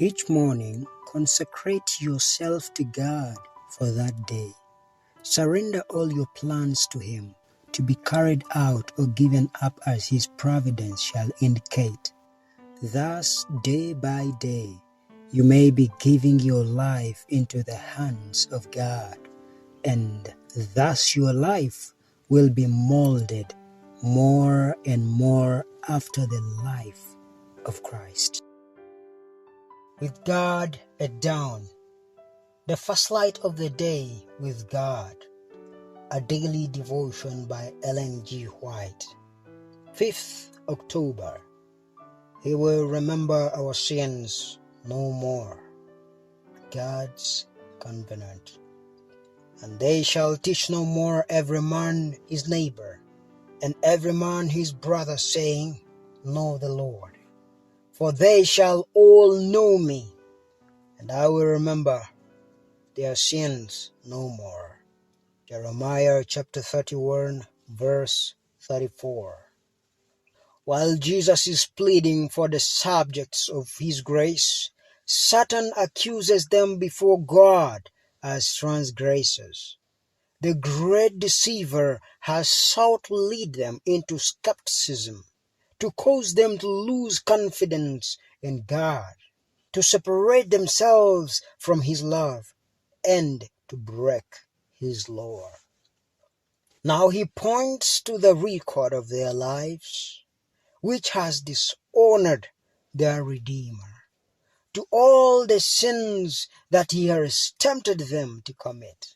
Each morning, consecrate yourself to God for that day. Surrender all your plans to Him, to be carried out or given up as His providence shall indicate. Thus, day by day, you may be giving your life into the hands of God, and thus your life will be molded more and more after the life of Christ. With God at dawn, the first light of the day with God, a daily devotion by Ellen G. White. 5th October. He will remember our sins no more. God's covenant. And they shall teach no more every man his neighbor, and every man his brother, saying, Know the Lord. For they shall all know me, and I will remember their sins no more. Jeremiah chapter 31, verse 34. While Jesus is pleading for the subjects of His grace, Satan accuses them before God as transgressors. The great deceiver has sought to lead them into skepticism, to cause them to lose confidence in God, to separate themselves from His love, and to break His law. Now he points to the record of their lives, which has dishonored their Redeemer, to all the sins that he has tempted them to commit.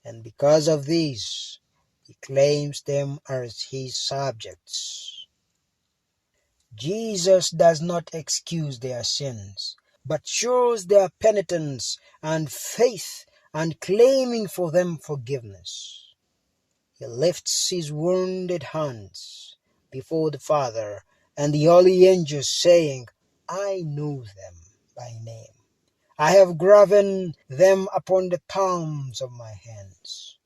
And because of this, he claims them as his subjects. Jesus does not excuse their sins, but shows their penitence and faith and claiming for them forgiveness. He lifts his wounded hands before the Father and the holy angels, saying, I know them by name. I have graven them upon the palms of my hands.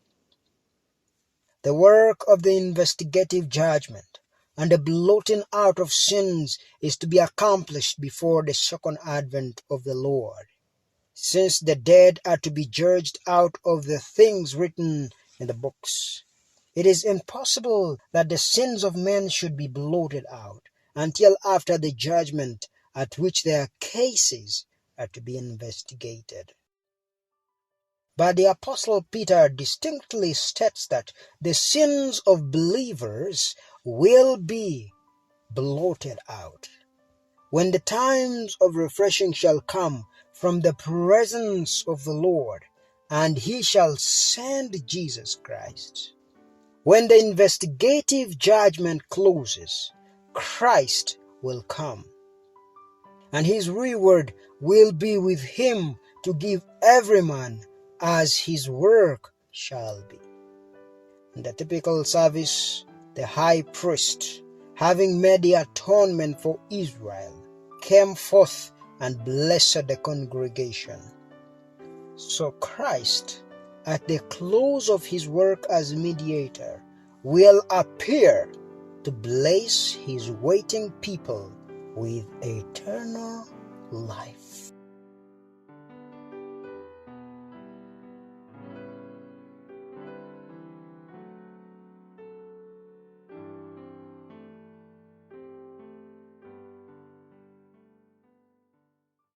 The work of the investigative judgment and the blotting out of sins is to be accomplished before the second advent of the Lord, since the dead are to be judged out of the things written in the books. It is impossible that the sins of men should be blotted out until after the judgment at which their cases are to be investigated. But the Apostle Peter distinctly states that the sins of believers will be blotted out when the times of refreshing shall come from the presence of the Lord, and He shall send Jesus Christ. When the investigative judgment closes, Christ will come, and His reward will be with Him to give every man as his work shall be. In the typical service, the high priest, having made the atonement for Israel, came forth and blessed the congregation. So Christ, at the close of His work as mediator, will appear to bless His waiting people with eternal life.